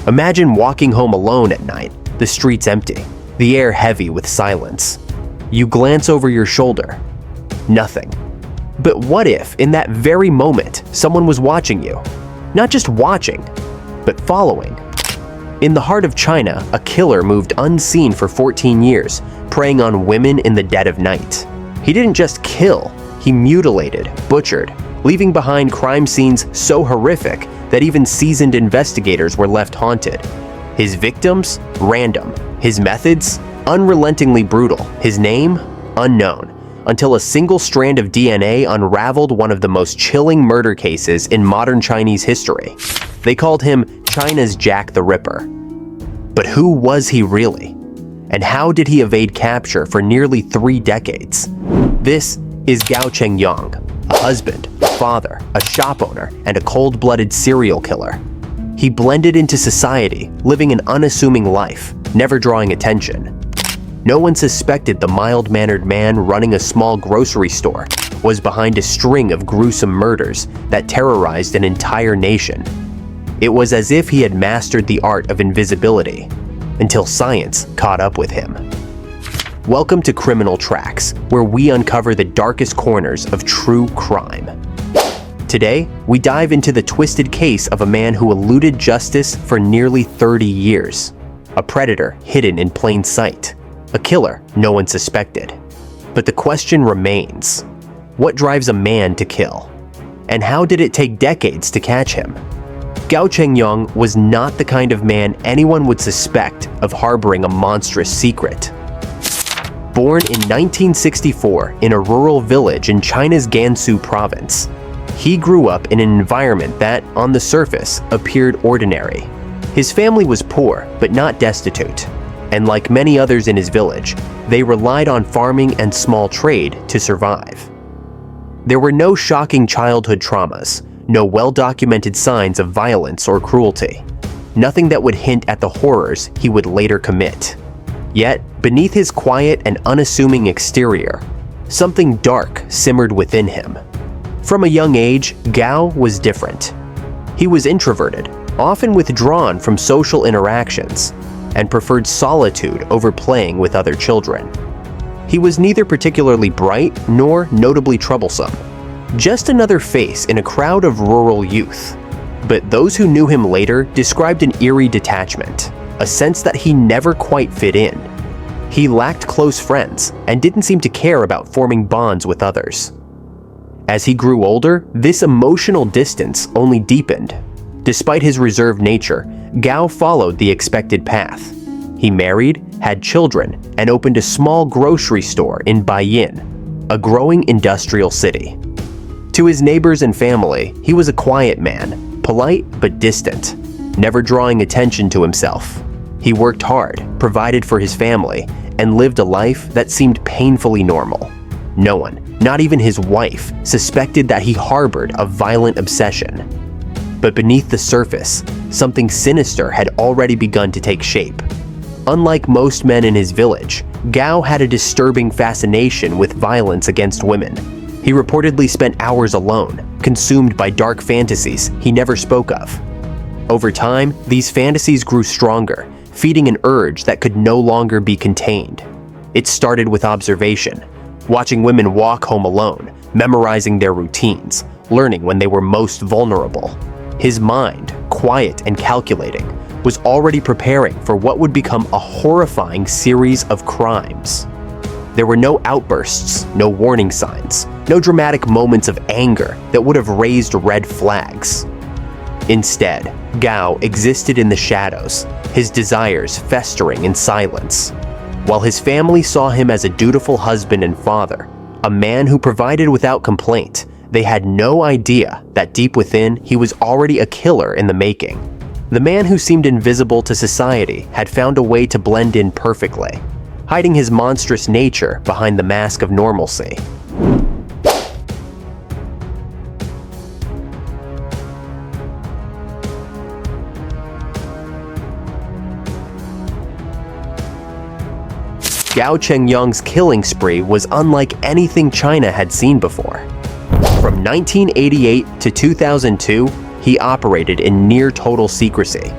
Imagine walking home alone at night, the streets empty, the air heavy with silence. You glance over your shoulder. Nothing. But what if, in that very moment, someone was watching you? Not just watching, but following. In the heart of China, a killer moved unseen for 14 years, preying on women in the dead of night. He didn't just kill, he mutilated, butchered, leaving behind crime scenes so horrific that even seasoned investigators were left haunted. His victims? Random. His methods? Unrelentingly brutal. His name? Unknown. Until a single strand of DNA unraveled one of the most chilling murder cases in modern Chinese history. They called him China's Jack the Ripper. But who was he really? And how did he evade capture for nearly 3 decades? This is Gao Chengyong, a husband, a father, a shop owner, and a cold-blooded serial killer. He blended into society, living an unassuming life, never drawing attention. No one suspected the mild-mannered man running a small grocery store was behind a string of gruesome murders that terrorized an entire nation. It was as if he had mastered the art of invisibility, until science caught up with him. Welcome to Criminal Tracks, where we uncover the darkest corners of true crime. Today, we dive into the twisted case of a man who eluded justice for nearly 30 years. A predator hidden in plain sight. A killer no one suspected. But the question remains, what drives a man to kill? And how did it take decades to catch him? Gao Chengyong was not the kind of man anyone would suspect of harboring a monstrous secret. Born in 1964 in a rural village in China's Gansu province, he grew up in an environment that, on the surface, appeared ordinary. His family was poor, but not destitute. And like many others in his village, they relied on farming and small trade to survive. There were no shocking childhood traumas, no well-documented signs of violence or cruelty, nothing that would hint at the horrors he would later commit. Yet, beneath his quiet and unassuming exterior, something dark simmered within him. From a young age, Gao was different. He was introverted, often withdrawn from social interactions, and preferred solitude over playing with other children. He was neither particularly bright nor notably troublesome, just another face in a crowd of rural youth. But those who knew him later described an eerie detachment, a sense that he never quite fit in. He lacked close friends and didn't seem to care about forming bonds with others. As he grew older, this emotional distance only deepened. Despite his reserved nature, Gao followed the expected path. He married, had children, and opened a small grocery store in Baiyin, a growing industrial city. To his neighbors and family, he was a quiet man, polite but distant, never drawing attention to himself. He worked hard, provided for his family, and lived a life that seemed painfully normal. No one, not even his wife, suspected that he harbored a violent obsession. But beneath the surface, something sinister had already begun to take shape. Unlike most men in his village, Gao had a disturbing fascination with violence against women. He reportedly spent hours alone, consumed by dark fantasies he never spoke of. Over time, these fantasies grew stronger, feeding an urge that could no longer be contained. It started with observation, watching women walk home alone, memorizing their routines, learning when they were most vulnerable. His mind, quiet and calculating, was already preparing for what would become a horrifying series of crimes. There were no outbursts, no warning signs, no dramatic moments of anger that would have raised red flags. Instead, Gao existed in the shadows, his desires festering in silence. While his family saw him as a dutiful husband and father, a man who provided without complaint, they had no idea that deep within he was already a killer in the making. The man who seemed invisible to society had found a way to blend in perfectly, hiding his monstrous nature behind the mask of normalcy. Gao Chengyong's killing spree was unlike anything China had seen before. From 1988 to 2002, he operated in near total secrecy.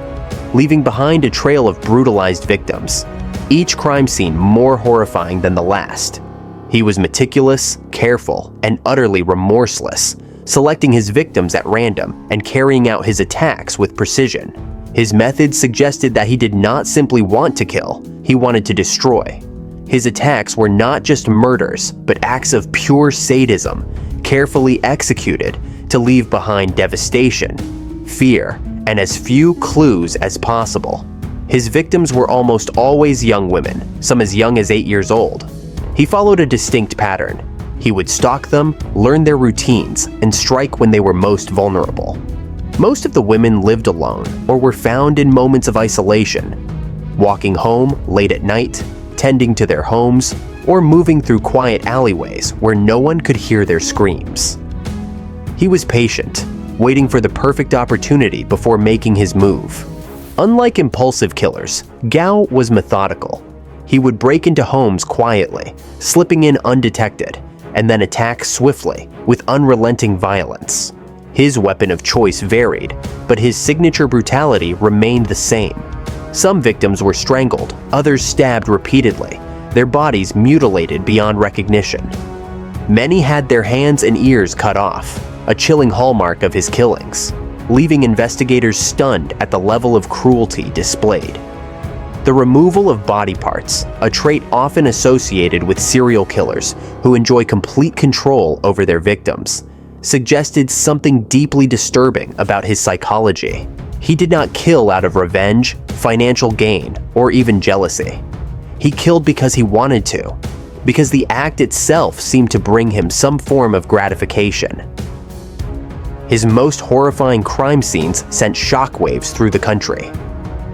leaving behind a trail of brutalized victims, each crime scene more horrifying than the last. He was meticulous, careful, and utterly remorseless, selecting his victims at random and carrying out his attacks with precision. His methods suggested that he did not simply want to kill, he wanted to destroy. His attacks were not just murders, but acts of pure sadism, carefully executed to leave behind devastation, fear, and as few clues as possible. His victims were almost always young women, some as young as 8 years old. He followed a distinct pattern. He would stalk them, learn their routines, and strike when they were most vulnerable. Most of the women lived alone or were found in moments of isolation, walking home late at night, tending to their homes, or moving through quiet alleyways where no one could hear their screams. He was patient, waiting for the perfect opportunity before making his move. Unlike impulsive killers, Gao was methodical. He would break into homes quietly, slipping in undetected, and then attack swiftly with unrelenting violence. His weapon of choice varied, but his signature brutality remained the same. Some victims were strangled, others stabbed repeatedly, their bodies mutilated beyond recognition. Many had their hands and ears cut off, a chilling hallmark of his killings, leaving investigators stunned at the level of cruelty displayed. The removal of body parts, a trait often associated with serial killers who enjoy complete control over their victims, suggested something deeply disturbing about his psychology. He did not kill out of revenge, financial gain, or even jealousy. He killed because he wanted to, because the act itself seemed to bring him some form of gratification. His most horrifying crime scenes sent shockwaves through the country.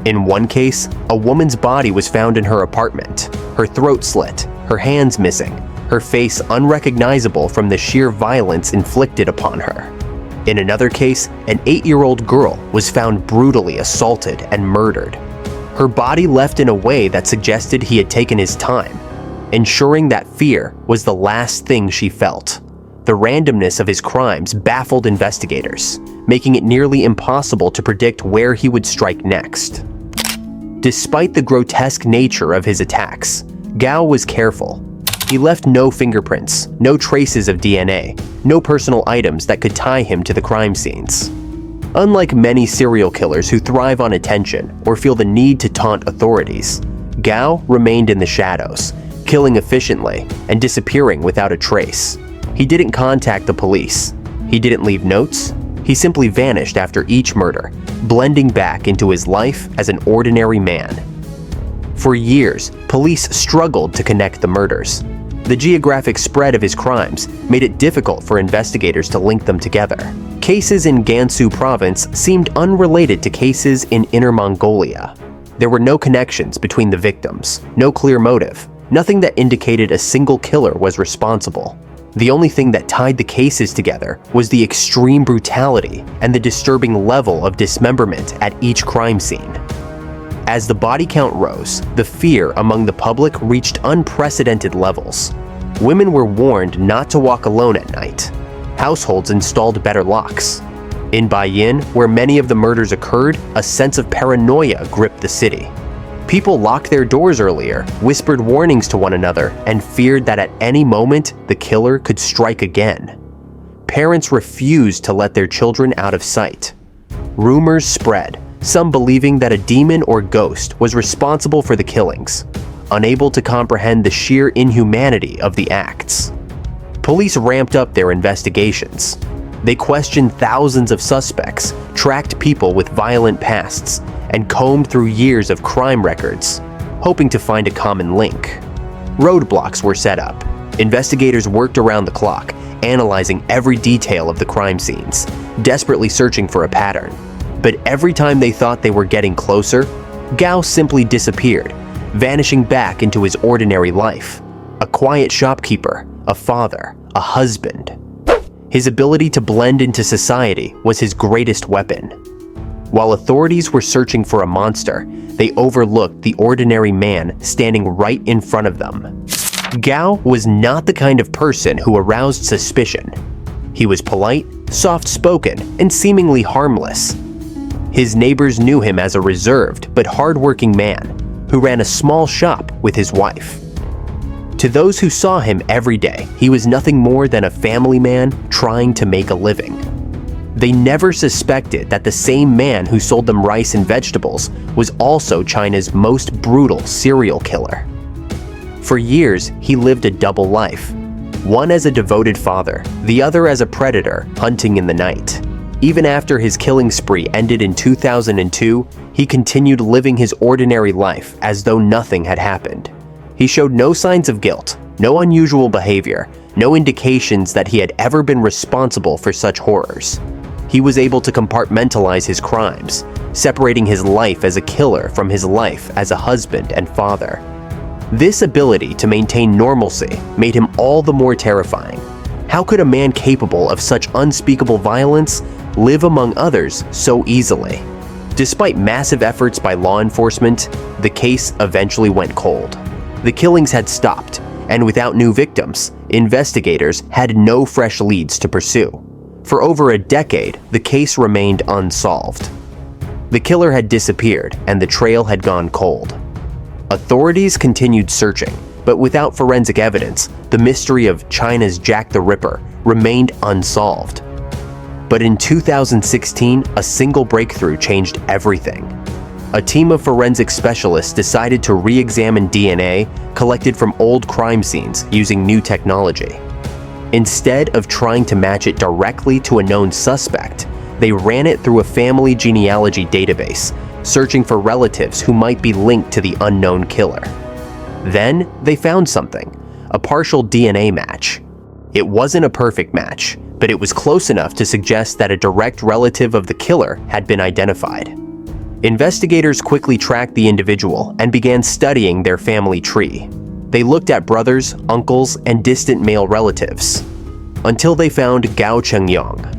In one case, a woman's body was found in her apartment, her throat slit, her hands missing, her face unrecognizable from the sheer violence inflicted upon her. In another case, an 8-year-old girl was found brutally assaulted and murdered. Her body left in a way that suggested he had taken his time, ensuring that fear was the last thing she felt. The randomness of his crimes baffled investigators, making it nearly impossible to predict where he would strike next. Despite the grotesque nature of his attacks, Gao was careful. He left no fingerprints, no traces of DNA, no personal items that could tie him to the crime scenes. Unlike many serial killers who thrive on attention or feel the need to taunt authorities, Gao remained in the shadows, killing efficiently and disappearing without a trace. He didn't contact the police. He didn't leave notes. He simply vanished after each murder, blending back into his life as an ordinary man. For years, police struggled to connect the murders. The geographic spread of his crimes made it difficult for investigators to link them together. Cases in Gansu province seemed unrelated to cases in Inner Mongolia. There were no connections between the victims, no clear motive, nothing that indicated a single killer was responsible. The only thing that tied the cases together was the extreme brutality and the disturbing level of dismemberment at each crime scene. As the body count rose, the fear among the public reached unprecedented levels. Women were warned not to walk alone at night. Households installed better locks. In Baiyin, where many of the murders occurred, a sense of paranoia gripped the city. People locked their doors earlier, whispered warnings to one another, and feared that at any moment the killer could strike again. Parents refused to let their children out of sight. Rumors spread, some believing that a demon or ghost was responsible for the killings, unable to comprehend the sheer inhumanity of the acts. Police ramped up their investigations. They questioned thousands of suspects, tracked people with violent pasts, and combed through years of crime records, hoping to find a common link. Roadblocks were set up. Investigators worked around the clock, analyzing every detail of the crime scenes, desperately searching for a pattern. But every time they thought they were getting closer, Gao simply disappeared, vanishing back into his ordinary life. A quiet shopkeeper, a father, a husband. His ability to blend into society was his greatest weapon. While authorities were searching for a monster, they overlooked the ordinary man standing right in front of them. Gao was not the kind of person who aroused suspicion. He was polite, soft-spoken, and seemingly harmless. His neighbors knew him as a reserved but hardworking man who ran a small shop with his wife. To those who saw him every day, he was nothing more than a family man trying to make a living. They never suspected that the same man who sold them rice and vegetables was also China's most brutal serial killer. For years, he lived a double life, one as a devoted father, the other as a predator hunting in the night. Even after his killing spree ended in 2002, he continued living his ordinary life as though nothing had happened. He showed no signs of guilt, no unusual behavior, no indications that he had ever been responsible for such horrors. He was able to compartmentalize his crimes, separating his life as a killer from his life as a husband and father. This ability to maintain normalcy made him all the more terrifying. How could a man capable of such unspeakable violence live among others so easily? Despite massive efforts by law enforcement, the case eventually went cold. The killings had stopped, and without new victims, investigators had no fresh leads to pursue. For over a decade, the case remained unsolved. The killer had disappeared, and the trail had gone cold. Authorities continued searching, but without forensic evidence, the mystery of China's Jack the Ripper remained unsolved. But in 2016, a single breakthrough changed everything. A team of forensic specialists decided to re-examine DNA collected from old crime scenes using new technology. Instead of trying to match it directly to a known suspect, they ran it through a family genealogy database, searching for relatives who might be linked to the unknown killer. Then they found something, a partial DNA match. It wasn't a perfect match, but it was close enough to suggest that a direct relative of the killer had been identified. Investigators quickly tracked the individual and began studying their family tree. They looked at brothers, uncles, and distant male relatives, until they found Gao Chengyong.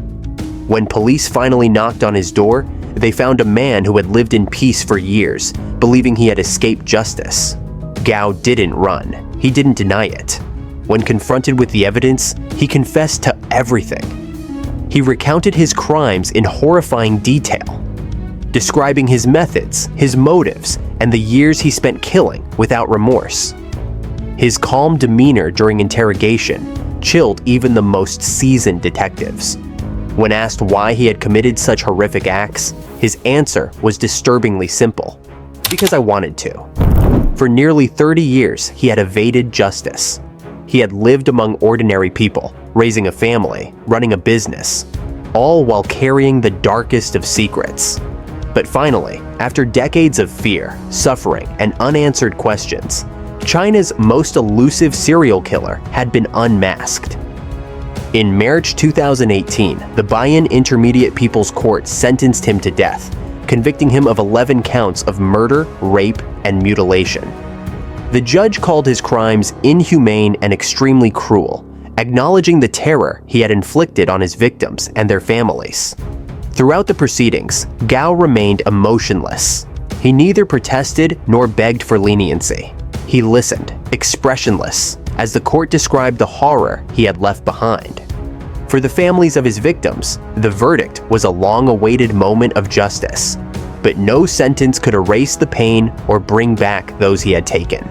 When police finally knocked on his door, they found a man who had lived in peace for years, believing he had escaped justice. Gao didn't run. He didn't deny it. When confronted with the evidence, he confessed to everything. He recounted his crimes in horrifying detail, describing his methods, his motives, and the years he spent killing without remorse. His calm demeanor during interrogation chilled even the most seasoned detectives. When asked why he had committed such horrific acts, his answer was disturbingly simple: because I wanted to. For nearly 30 years, he had evaded justice. He had lived among ordinary people, raising a family, running a business, all while carrying the darkest of secrets. But finally, after decades of fear, suffering, and unanswered questions, China's most elusive serial killer had been unmasked. In March 2018, the Bayan Intermediate People's Court sentenced him to death, convicting him of 11 counts of murder, rape, and mutilation. The judge called his crimes inhumane and extremely cruel, acknowledging the terror he had inflicted on his victims and their families. Throughout the proceedings, Gao remained emotionless. He neither protested nor begged for leniency. He listened, expressionless, as the court described the horror he had left behind. For the families of his victims, the verdict was a long-awaited moment of justice, but no sentence could erase the pain or bring back those he had taken.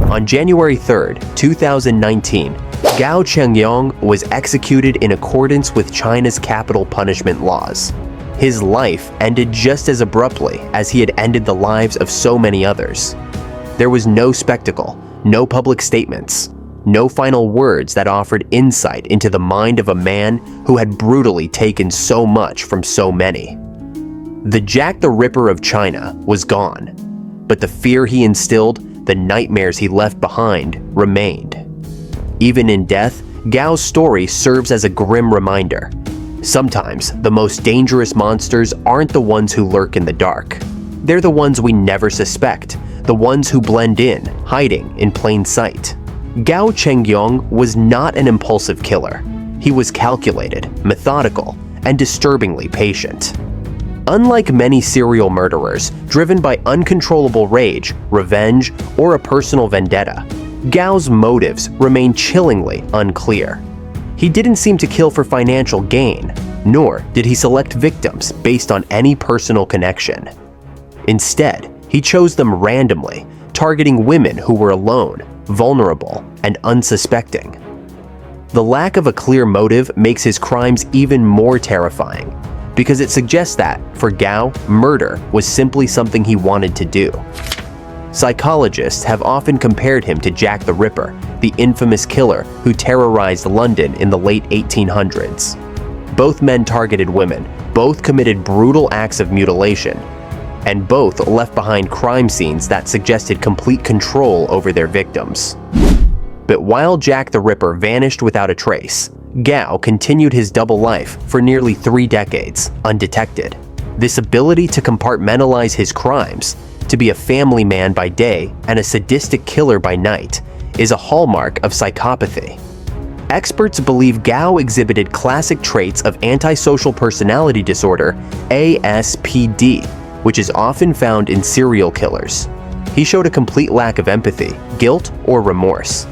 On January 3, 2019, Gao Chengyong was executed in accordance with China's capital punishment laws. His life ended just as abruptly as he had ended the lives of so many others. There was no spectacle, no public statements, no final words that offered insight into the mind of a man who had brutally taken so much from so many. The Jack the Ripper of China was gone, but the fear he instilled, the nightmares he left behind, remained. Even in death, Gao's story serves as a grim reminder. Sometimes, the most dangerous monsters aren't the ones who lurk in the dark. They're the ones we never suspect, the ones who blend in, hiding in plain sight. Gao Chengyong was not an impulsive killer. He was calculated, methodical, and disturbingly patient. Unlike many serial murderers driven by uncontrollable rage, revenge, or a personal vendetta, Gao's motives remain chillingly unclear. He didn't seem to kill for financial gain. Nor did he select victims based on any personal connection. Instead, he chose them randomly, targeting women who were alone, vulnerable, and unsuspecting. The lack of a clear motive makes his crimes even more terrifying, because it suggests that, for Gao, murder was simply something he wanted to do. Psychologists have often compared him to Jack the Ripper, the infamous killer who terrorized London in the late 1800s. Both men targeted women, both committed brutal acts of mutilation, and both left behind crime scenes that suggested complete control over their victims. But while Jack the Ripper vanished without a trace, Gao continued his double life for nearly 3 decades, undetected. This ability to compartmentalize his crimes, to be a family man by day and a sadistic killer by night, is a hallmark of psychopathy. Experts believe Gao exhibited classic traits of antisocial personality disorder, ASPD, which is often found in serial killers. He showed a complete lack of empathy, guilt, or remorse.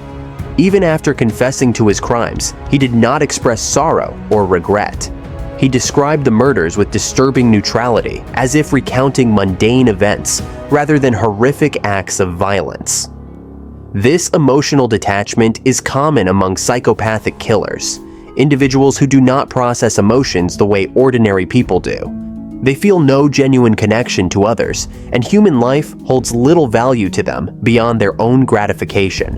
Even after confessing to his crimes, he did not express sorrow or regret. He described the murders with disturbing neutrality, as if recounting mundane events rather than horrific acts of violence. This emotional detachment is common among psychopathic killers, individuals who do not process emotions the way ordinary people do. They feel no genuine connection to others, and human life holds little value to them beyond their own gratification.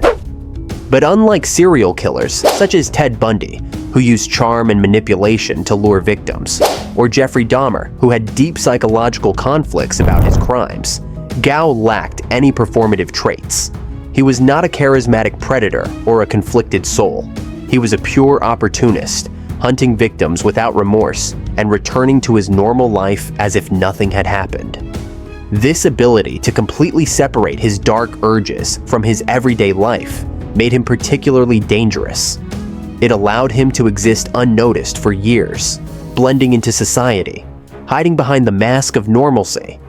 But unlike serial killers, such as Ted Bundy, who used charm and manipulation to lure victims, or Jeffrey Dahmer, who had deep psychological conflicts about his crimes, Gao lacked any performative traits. He was not a charismatic predator or a conflicted soul. He was a pure opportunist, hunting victims without remorse and returning to his normal life as if nothing had happened. This ability to completely separate his dark urges from his everyday life made him particularly dangerous. It allowed him to exist unnoticed for years, blending into society, hiding behind the mask of normalcy.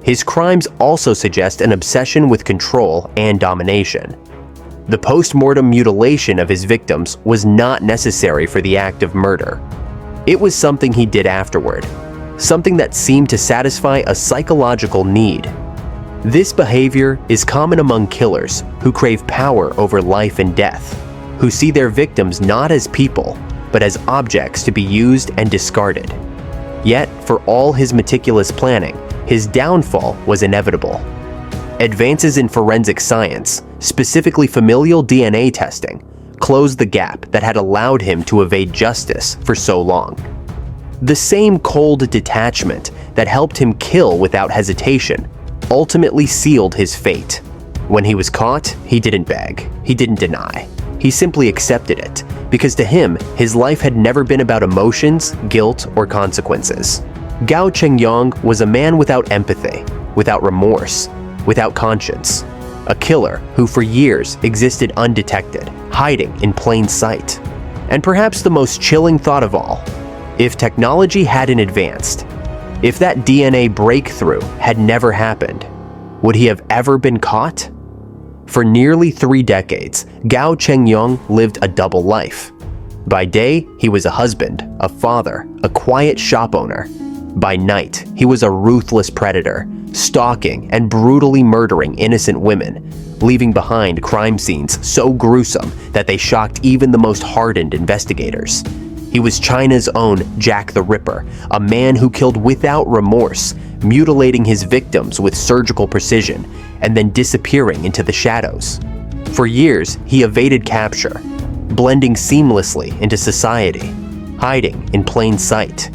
His crimes also suggest an obsession with control and domination. The post-mortem mutilation of his victims was not necessary for the act of murder. It was something he did afterward, something that seemed to satisfy a psychological need. This behavior is common among killers who crave power over life and death, who see their victims not as people, but as objects to be used and discarded. Yet, for all his meticulous planning, his downfall was inevitable. Advances in forensic science, specifically familial DNA testing, closed the gap that had allowed him to evade justice for so long. The same cold detachment that helped him kill without hesitation ultimately sealed his fate. When he was caught, he didn't beg, he didn't deny. He simply accepted it, because to him, his life had never been about emotions, guilt, or consequences. Gao Chengyong was a man without empathy, without remorse, without conscience. A killer who for years existed undetected, hiding in plain sight. And perhaps the most chilling thought of all, if technology hadn't advanced, if that DNA breakthrough had never happened, would he have ever been caught? For nearly 3 decades, Gao Chengyong lived a double life. By day, he was a husband, a father, a quiet shop owner. By night, he was a ruthless predator, stalking and brutally murdering innocent women, leaving behind crime scenes so gruesome that they shocked even the most hardened investigators. He was China's own Jack the Ripper, a man who killed without remorse, mutilating his victims with surgical precision, and then disappearing into the shadows. For years, he evaded capture, blending seamlessly into society, hiding in plain sight.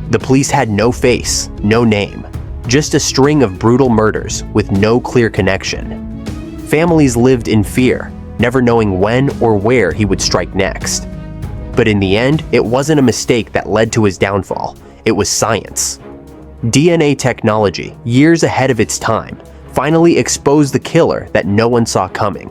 The police had no face, no name, just a string of brutal murders with no clear connection. Families lived in fear, never knowing when or where he would strike next. But in the end, it wasn't a mistake that led to his downfall. It was science. DNA technology, years ahead of its time, finally exposed the killer that no one saw coming.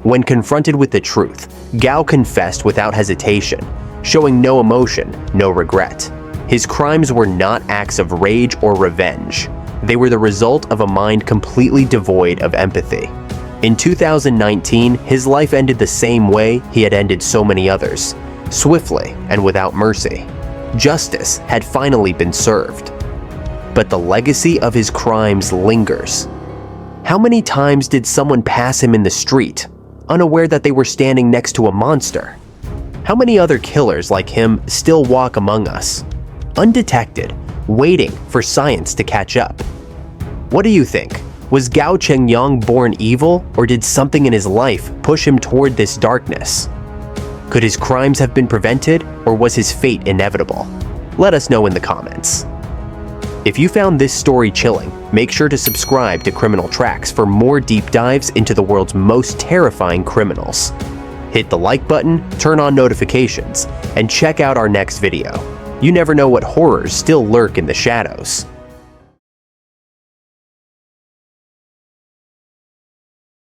When confronted with the truth, Gao confessed without hesitation, showing no emotion, no regret. His crimes were not acts of rage or revenge. They were the result of a mind completely devoid of empathy. In 2019, his life ended the same way he had ended so many others, swiftly and without mercy. justice had finally been served. But the legacy of his crimes lingers. How many times did someone pass him in the street, unaware that they were standing next to a monster? How many other killers like him still walk among us, undetected, waiting for science to catch up? What do you think? Was Gao Chengyong born evil, or did something in his life push him toward this darkness? Could his crimes have been prevented, or was his fate inevitable? Let us know in the comments. If you found this story chilling, make sure to subscribe to Criminal Tracks for more deep dives into the world's most terrifying criminals. Hit the like button, turn on notifications, and check out our next video. You never know what horrors still lurk in the shadows.